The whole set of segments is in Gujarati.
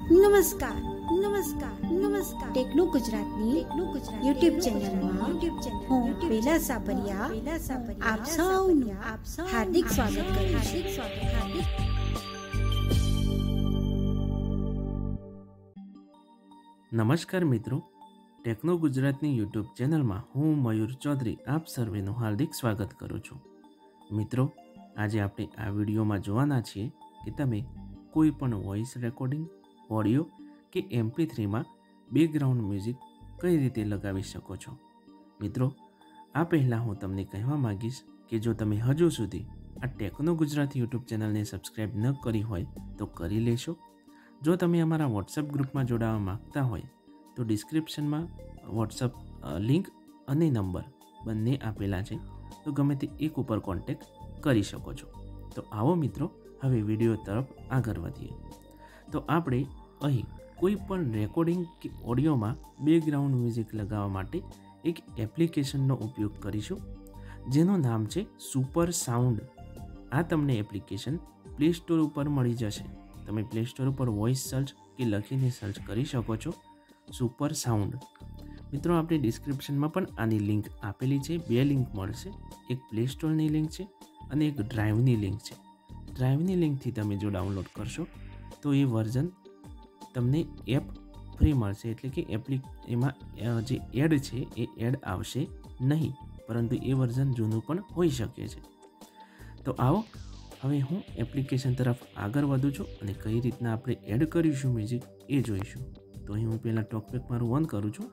નમસ્કાર ટેકનો ગુજરાતની યુટ્યુબ ચેનલમાં હું બેલા સાપરિયા આપ સૌનું હાર્દિક સ્વાગત કરું છું। નમસ્કાર મિત્રો, ટેકનો ગુજરાતની યુટ્યુબ ચેનલમાં હું મયુર ચૌધરી આપ સર્વેનું હાર્દિક સ્વાગત કરું છું। મિત્રો, આજે આપણે આ વિડીયોમાં જોવાના છીએ કે તમે કોઈ પણ વોઇસ રેકોર્ડિંગ, ઓડિયો કે MP3માં બેકગ્રાઉન્ડ મ્યુઝિક કઈ રીતે લગાવી શકો છો। મિત્રો, આ પહેલાં હું તમને કહેવા માંગીશ કે જો તમે હજુ સુધી આ ટેકનો ગુજરાત યુટ્યુબ ચેનલને સબસ્ક્રાઈબ ન કરી હોય તો કરી લેશો। જો તમે અમારા વોટ્સઅપ ગ્રુપમાં જોડાવા માગતા હોય તો ડિસ્ક્રિપ્શનમાં વોટ્સઅપ લિંક અને નંબર બંને આપેલા છે, તો ગમે તે એક ઉપર કોન્ટેક્ટ કરી શકો છો। તો આવો મિત્રો, હવે વિડીયો તરફ આગળ વધીએ। તો આપણે અહીં કોઈ પણ રેકોર્ડિંગ કે ઓડિયોમાં બેકગ્રાઉન્ડ મ્યુઝિક લગાવવા માટે એક એપ્લિકેશનનો ઉપયોગ કરીશું, જેનું નામ છે સુપર સાઉન્ડ। આ તમને એપ્લિકેશન પ્લે સ્ટોર ઉપર મળી જશે। તમે પ્લે સ્ટોર ઉપર વોઇસ સર્ચ કે લખીને સર્ચ કરી શકો છો સુપર સાઉન્ડ। મિત્રો, આપણે ડિસ્ક્રિપ્શનમાં પણ આની લિંક આપેલી છે। બે લિંક મળશે, એક પ્લે સ્ટોરની લિંક છે અને એક ડ્રાઈવની લિંક છે। ડ્રાઈવની લિંકથી તમે જો ડાઉનલોડ કરશો તો એ વર્ઝન તમને એપ ફ્રી મળશે, એટલે કે એમાં જે એડ છે એ એડ આવશે નહીં, પરંતુ એ વર્ઝન જૂનું પણ હોઈ શકે છે। તો આવો હવે હું એપ્લિકેશન તરફ આગળ વધું છું અને કઈ રીતના આપણે એડ કરીશું મ્યુઝિક એ જોઈશું। તો અહીં હું પહેલાં ટોકબેક મારું ઓન કરું છું।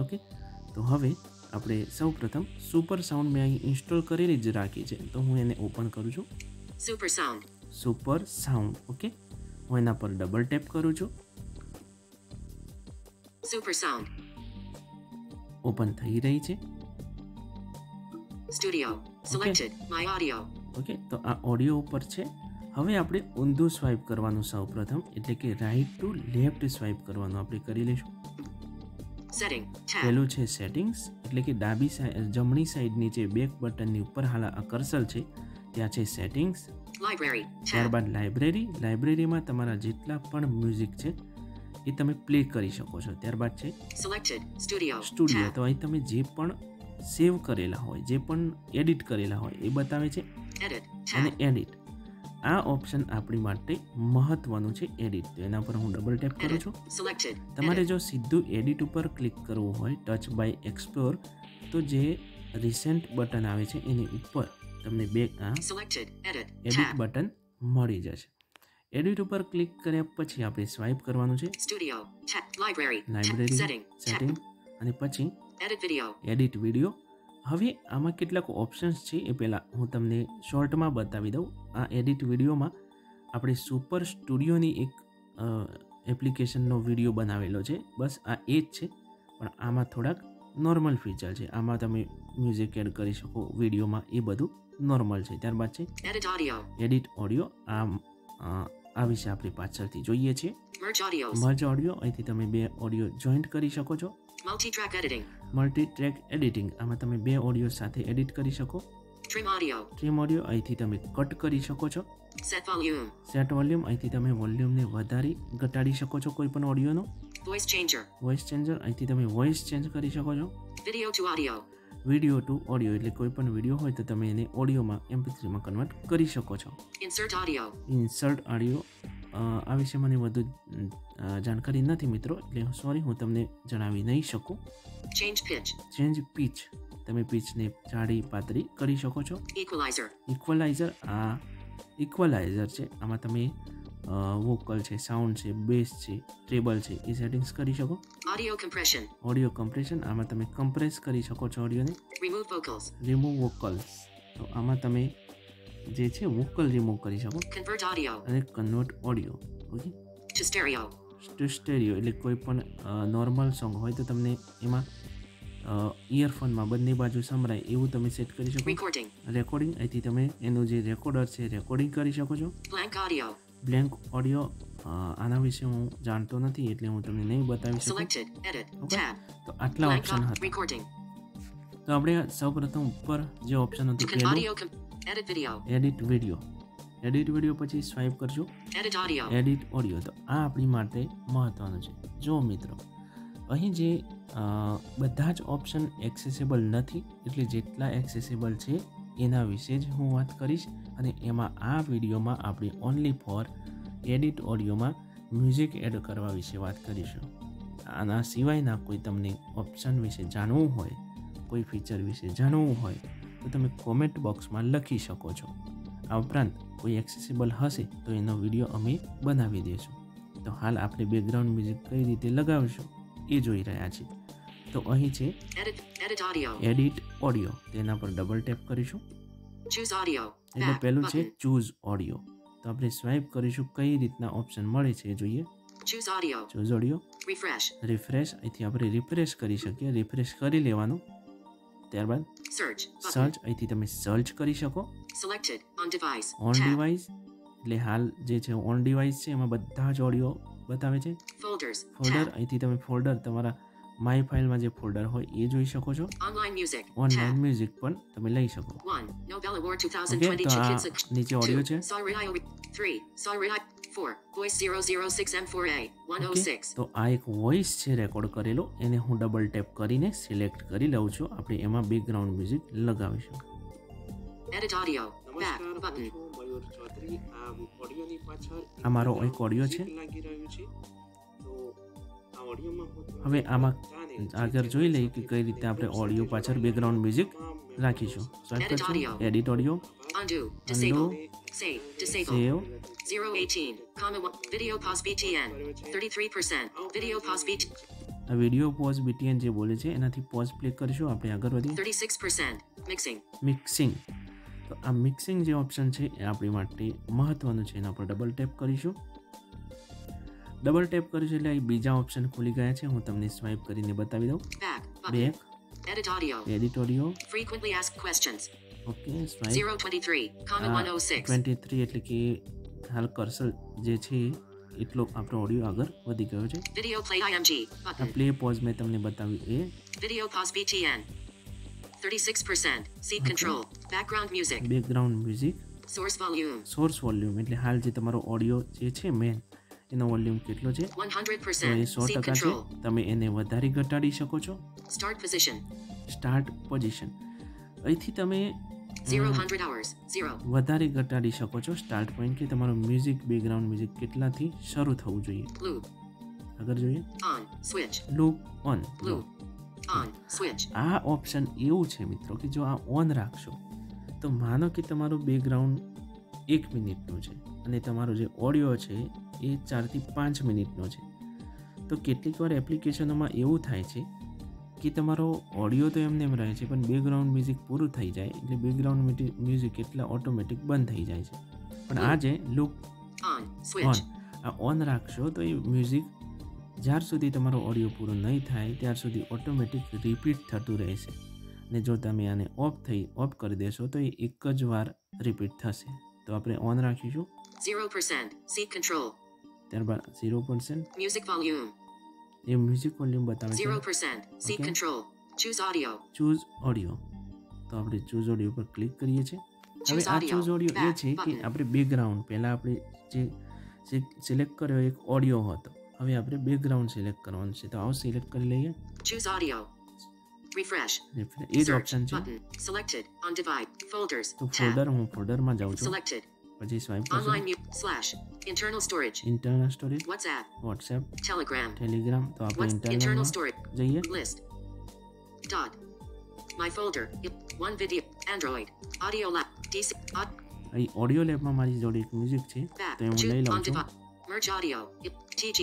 ઓકે, તો હવે આપણે સૌ પ્રથમ સુપર સાઉન્ડ મેં અહીં ઇન્સ્ટોલ કરેલી જ રાખી છે, તો હું એને ઓપન કરું છું। સુપર સાઉન્ડ ઓકે, હું એના પર ડબલ ટેપ કરું છું। સુપર સાઉન્ડ ઓપન થઈ રહી છે। Studio selected my audio okay, તો આ ઓડિયો ઉપર છે। હવે આપણે ઊંધું સ્વાઇપ કરવાનું સૌ પ્રથમ, એટલે કે રાઈટ ટુ લેફ્ટ સ્વાઇપ કરવાનું આપણે કરી લઈશું। સેટિંગ પહેલું છે સેટિંગ્સ, એટલે કે ડાબી સાઈડ જમણી સાઈડની જે બેક બટનની ઉપર હાલ આ કર્સર છે ત્યાં છે સેટિંગ્સ। લાઇબ્રેરી ત્યારબાદ લાઇબ્રેરીમાં તમારા જેટલા પણ મ્યુઝિક છે એ તમે પ્લે કરી શકો છો। ત્યારબાદ છે સિલેક્ટેડ સ્ટુડિયો તો અહીં તમે જે પણ સેવ કરેલા હોય, જે પણ એડિટ કરેલા હોય એ બતાવે છે, અને એડિટ આ ઓપ્શન આપણી માટે મહત્વનું છે, એડિટ। તો એના પર હું ડબલ ટેપ કરું છું। તમારે જો સીધું એડિટ ઉપર ક્લિક કરવું હોય ટચ બાય એક્સપ્લોર, તો જે રિસેન્ટ બટન આવે છે એની ઉપર તમને એડિટ બટન મળી જશે। એડિટ ઉપર ક્લિક કર્યા પછી આપણે સ્વાઇપ કરવાનું છે લાઇબ્રેરી સેટિંગ અને પછી એડિટ વિડીયો। હવે આમાં કેટલાક ઓપ્શન્સ છે એ પહેલાં હું તમને શોર્ટમાં બતાવી દઉં। આ એડિટ વિડીયોમાં આપણે સુપર સ્ટુડિયોની એક એપ્લિકેશનનો વિડીયો બનાવેલો છે, બસ આ એ જ છે, પણ આમાં થોડાક નોર્મલ ફીચર છે। આમાં તમે મ્યુઝિક એડ કરી શકો વિડીયોમાં, એ બધું નોર્મલ છે। ત્યારબાદ છે એડિટ ઓડિયો, આ વિશે આપણે પાછળથી જોઈએ છીએ। મર્જ ઓડિયો, અહીંથી તમે બે ઓડિયો જોઈન્ટ કરી શકો છો। મલ્ટી ટ્રેક એડિટિંગ, આમાં તમે બે ઓડિયો સાથે એડિટ કરી શકો। ટ્રીમ ઓડિયો, અહીંથી તમે કટ કરી શકો છો। સેટ વોલ્યુમ, અહીંથી તમે વોલ્યુમને વધારી ઘટાડી શકો છો કોઈ પણ ઓડિયોનો। વોઇસ ચેન્જર, અહીંથી તમે વોઇસ ચેન્જ કરી શકો છો। વિડીયો ટુ ઓડિયો, એટલે કોઈ પણ વિડીયો હોય તો તમે એને ઓડિયોમાં MP3માં કન્વર્ટ કરી શકો છો। ઇન્સર્ટ ઓડિયો, આ વિશે મને વધુ જાણકારી નથી મિત્રો, એટલે સોરી, હું તમને જણાવી નહીં શકું। ચેન્જ પીચ, તમે પીચને જાડી પાતળી કરી શકો છો। ઇક્વલાઇઝર, આ ઇક્વલાઇઝર છે, આમાં તમે વોકલ છે, સાઉન્ડ છે, બેસ છે, ટ્રેબલ છે એ સેટિંગ્સ કરી શકો। ઓડિયો કમ્પ્રેશન, આમાં તમે કમ્પ્રેસ કરી શકો છો ઓડિયોને। રિમૂવ વોકલ્સ, તો આમાં તમે જે છે વોકલ રિમૂવ કરી શકો। અને કન્વર્ટ ઓડિયો ઓકે ટુ સ્ટેરિયો, એટલે કોઈ પણ નોર્મલ સોંગ હોય તો તમને એમાં ઇયરફોનમાં બંને બાજુ સંભળાય એવું તમે સેટ કરી શકો। રેકોર્ડિંગ, અહીંથી તમે એનું જે રેકોર્ડર છે રેકોર્ડિંગ કરી શકો છો। બ્લેન્ક ઓડિયો, આના વિશે હું જાણતો નથી એટલે હું તમને નહીં બતાવી શકું। તો આટલા ઓપ્શન હતા। તો આપણે સૌપ્રથમ ઉપર જે ઓપ્શન હતું એડિટ વિડીયો, એડિટ વિડીયો પછી સ્વાઇપ કરજો Edit audio. Edit audio. તો આ આપણી માટે મહત્ત્વનું છે. જો મિત્રો અહીં જે બધા જ ઓપ્શન એક્સેસેબલ નથી, એટલે જેટલા એક્સેસેબલ છે એના વિશે જ હું વાત કરીશ. અને એમાં આ વિડીયોમાં આપણે ઓનલી ફોર એડિટ ઓડિયોમાં મ્યુઝિક એડ કરવા વિશે વાત કરીશું. આના સિવાયના કોઈ તમને ઓપ્શન વિશે જાણવું હોય, કોઈ ફીચર વિશે જાણવું હોય તો તમે કોમેન્ટ બોક્સમાં લખી શકો છો. આ ઉપરાંત કોઈ એક્સેસિબલ હશે તો એનો વિડીયો અમે બનાવી દઈશું. તો હાલ આપણે બેકગ્રાઉન્ડ મ્યુઝિક કઈ રીતે લગાવીશું એ જોઈ રહ્યા છીએ. તો અહીં છે Edit audio. એડિટ ઓડિયો, તેના પર ડબલ ટેપ કરીશું. Choose audio. એટલે Back પહેલું છે button. Choose audio. તો આપણે સ્વાઇપ કરીશું, કઈ રીતના ઓપ્શન મળે છે એ જોઈએ. Choose audio. Choose audio, Refresh. Refresh, અહીંથી આપણે રિફ્રેશ કરી શકીએ. રિફ્રેશ કરી લેવાનું. ત્યારબાદ Search. Button. સર્ચ, અહીંથી તમે સર્ચ કરી શકો. Selected. On device. On Tab. Device, એટલે હાલ જે છે ઓન ડિવાઇસ છે એમાં બધા જ ઓડિયો બતાવે છે. Folders. Folder, Tab. અહીંથી તમે ફોલ્ડર તમારા માય ફાઇલમાં જે ફોલ્ડર હોય એ જોઈ શકો છો. Online music. Online Tab. Music પણ તમે લઈ શકો. 1. Nobel Award ઓકે, 2020 તો આ Chicken. નીચે ઓડિયો છે. 3. Sorry. 4. Voice 006M4A. ઓકે, 106. તો આ એક વોઇસ છે રેકોર્ડ કરેલો, એને હું ડબલ ટેપ કરીને સિલેક્ટ કરી લઉં છું. આપણે એમાં બેકગ્રાઉન્ડ મ્યુઝિક લગાવીશું. Edit audio. Back button. આ મારો એક ઓડિયો છે. હવે આમાં આગળ જોઈ લઈએ કે કઈ રીતે આપણે ઓડિયો પાછળ બેકગ્રાઉન્ડ મ્યુઝિક રાખીશું. સ્વાઇપ Edit કરશું, audio. Edit audio, Undo. Undo. Disable. Save. Disable. સેવ. 018, 1. Video pause BTN. 33%. Video pause BT. આ વિડીયો પોઝ બીટીએન જે બોલે છે એનાથી પોઝ પ્લે કરીશું. આપણે આગળ વધીએ. 36%. Mixing. મિક્સિંગ, તો આ મિક્સિંગ જે ઓપ્શન છે એ આપણી માટે મહત્વનું છે. એના પર ડબલ ટેપ કરીશું. ડબલ ટેપ કરીશું એટલે અહીં બીજા ઓપ્શન ખુલી ગયા છે. હું તમને સ્વાઇપ કરીને બતાવી દઉં. Back button. Back, Edit audio. Edit audio, Frequently asked questions. Okay, swipe. 023, 106. 23 એટલે કે હાલ કર્સર જે છે એટલો આપણો ઓડિયો આગળ વધી ગયો છે. Video play IMG આ button. પ્લે પોઝ મેં તમને બતાવ્યું એ. Video pause BTN. 36%. Seat control. Background music. Background music, Source volume. Source volume, એટલે હાલ જે તમારો ઓડિયો જે છે મેન એનો વોલ્યુમ કેટલો છે તો 100%. એ 100% Seat છે. control. તમે એને વધારી ઘટાડી શકો છો. Start position. સ્ટાર્ટ પોઝિશન, અહીંથી તમે 0 hours. 0. વધારી ઘટાડી શકો છો. સ્ટાર્ટ પોઈન્ટ કે તમારું મ્યુઝિક બેકગ્રાઉન્ડ મ્યુઝિક કેટલાથી શરૂ થવું જોઈએ. Loop. આગળ જોઈએ. On. Switch. Loop on. Loop. On. Switch. આ ઓપ્શન એવું છે મિત્રો કે જો આ ઓન રાખશો તો માનો કે તમારું બેકગ્રાઉન્ડ 1 મિનિટનું છે અને તમારો જે ઓડિયો છે એ 4 થી 5 મિનિટનો છે. તો કેટલીક વાર એપ્લિકેશનોમાં એવું થાય છે કે તમારો ઓડિયો તો એમને એમ રહે છે પણ બેકગ્રાઉન્ડ મ્યુઝિક પૂરું થઈ જાય એટલે બેકગ્રાઉન્ડ મ્યુઝિક એટલા ઓટોમેટિક બંધ થઈ જાય છે. પણ આ જે લૂપ On. On, Switch. આ ઓન રાખશો તો એ મ્યુઝિક જ્યાર સુધી તમારો ઓડિયો પૂરો નહીં થાય ત્યાર સુધી ઓટોમેટિક રિપીટ થતું રહેશે. અને જો તમે આને ઓફ કરી દેશો તો એ એક જ વાર રિપીટ થશે. તો આપણે ઓન રાખીશું. 0%. Seat control. ત્યારબાદ 0%, Music volume. એ મ્યુઝિક વોલ્યુમ બતાવે છે. 0%. Seat Okay. control. Choose audio. Choose audio, તો આપણે ચૂઝ ઓડિયો પર ક્લિક કરીએ છીએ. હવે Choose આ audio. ચૂઝ ઓડિયો એ Back છે કે button. આપણે બેકગ્રાઉન્ડ પહેલાં આપણે જે સિલેક્ટ કર્યો એક ઓડિયો હતો, હવે આપણે બેકગ્રાઉન્ડ સિલેક્ટ કરવાનું છે. તો આવો સિલેક્ટ કરી લઈએ. Choose audio. Refresh. એ જ Search ઓપ્શન છે. button. Selected. On device. Folders. તો Tab. ફોલ્ડર, હું ફોલ્ડરમાં જાઉં છું. Selected. પછી સ્વાઇપ Online કરશું. Internal storage. Internal storage, WhatsApp. WhatsApp, Telegram. Telegram. તો આપણે Internal ઇન્ટરનલમાં storage. જઈએ. List. Dot. My folder. One video. Android. Audio lab. DC. અહીં ઓડિયો લેબમાં મારી જોડે એક મ્યુઝિક છે Back. તો એ હું લઈ Choose લઉં on છું. device. Merge audio. TG.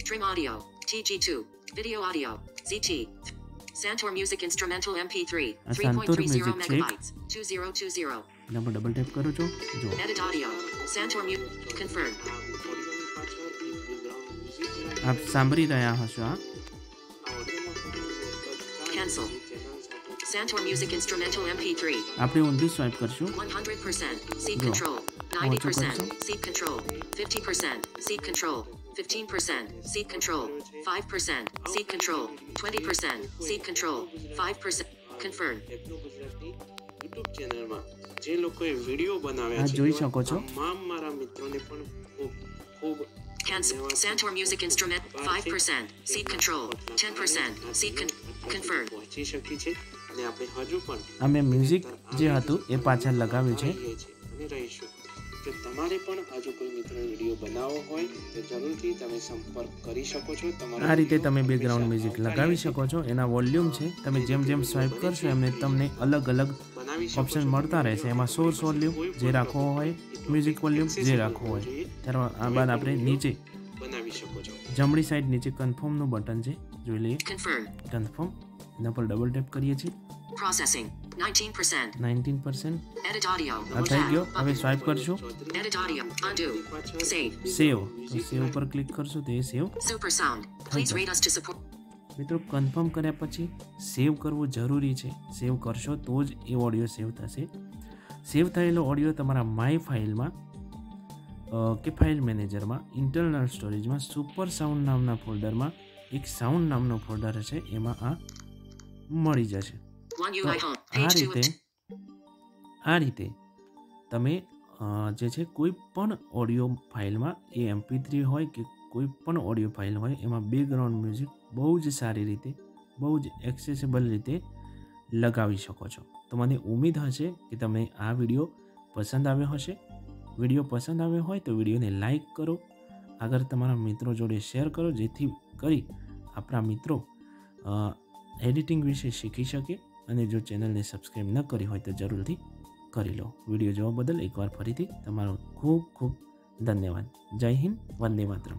Trim audio. TG2. Video audio. ZT. Santor Music Instrumental MP3. આ Santor 3.30 Music છે. megabytes. 2020. એના પર ડબલ ટેપ કરું છું. જો Edit audio. Santor Music. Confirm. આપ સાંભળી રહ્યા હશો. આ Cancel. Santor Music Instrumental MP3. આપણે ઊંધું સ્વાઇપ કરશું. 100%. Seat Go. control. Auto 90%. control. Seat control. 50%. Seat control. 15%. Seat control. 5%. Seat control. 20%. Seat control. 5%. Confirm. YouTube ચેનલમાં જે લોકોએ વિડિયો બનાવ્યા છે જોઈ શકો છો તમામ મારા મિત્રોને પણ ખૂબ ખૂબ Santor Music Instrument 5%. Seat control 10%. Seat confirmed. પહોંચી શકી છે અને આપણે હજુ પણ અમે મ્યુઝિક જે હતું એ પાછળ લગાવ્યું છે અને રહીશું. જો તમારે પણ હજુ કોઈ મિત્રનો વિડીયો બનાવવો હોય તો જરૂરથી તમે સંપર્ક કરી શકો છો. આ રીતે તમે બેકગ્રાઉન્ડ મ્યુઝિક લગાવી શકો છો. એના વોલ્યુમ છે, તમે જેમ જેમ સ્વાઇપ કરશો એમને તમને અલગ અલગ ઓપ્શન મળતા રહેશે. એમાં સોર્સ વોલ્યુમ જે રાખવો હોય, મ્યુઝિક વોલ્યુમ જે રાખવો હોય. ત્યારબાદ આપણે નીચે બનાવી શકો છો. જમણી સાઈડ નીચે કન્ફર્મનું બટન છે, જોઈ લઈએ. કન્ફર્મ એના પર ડબલ ટેપ કરીએ છીએ. Processing 19%. 19%. Edit audio. આ થઈ ગયો. હવે સ્વાઇપ કરશું. Edit audio. Undo. Save. સેવ. તો સેવ પર ક્લિક કરશું તો એ સેવ. Super sound. Please rate us to support. મિત્રો કન્ફર્મ કર્યા પછી સેવ કરવું જરૂરી છે. સેવ કરશો તો જ એ ઓડિયો સેવ થશે. સેવ થયેલો ઓડિયો તમારા માય ફાઇલમાં કે ફાઇલ મેનેજરમાં ઇન્ટરનલ સ્ટોરેજમાં સુપર સાઉન્ડ નામના ફોલ્ડરમાં એક સાઉન્ડ નામનો ફોલ્ડર છે, એમાં આ મળી જશે. તો આ રીતે તમે જે છે કોઈ પણ ઓડિયો ફાઇલમાં એ MP3 હોય કે કોઈ પણ ઓડિયો ફાઇલ હોય એમાં બેકગ્રાઉન્ડ મ્યુઝિક બહુ જ સારી રીતે, બહુ જ એક્સેસિબલ રીતે લગાવી શકો છો. તો મને ઉમ્મીદ હશે કે તમને આ વિડીયો પસંદ આવ્યો હશે. વિડીયો પસંદ આવ્યો હોય તો વિડીયોને લાઈક કરો, આગળ તમારા મિત્રો જોડે શેર કરો, જેથી કરી આપણા મિત્રો એડિટિંગ વિશે શીખી શકે. અને જો ચેનલને સબસ્ક્રાઈબ ન કરી હોય તો જરૂરથી કરી લો. વિડીયો જોવા બદલ એકવાર ફરીથી તમારો ખૂબ ખૂબ ધન્યવાદ. જય હિન્દ, વંદે માતરમ.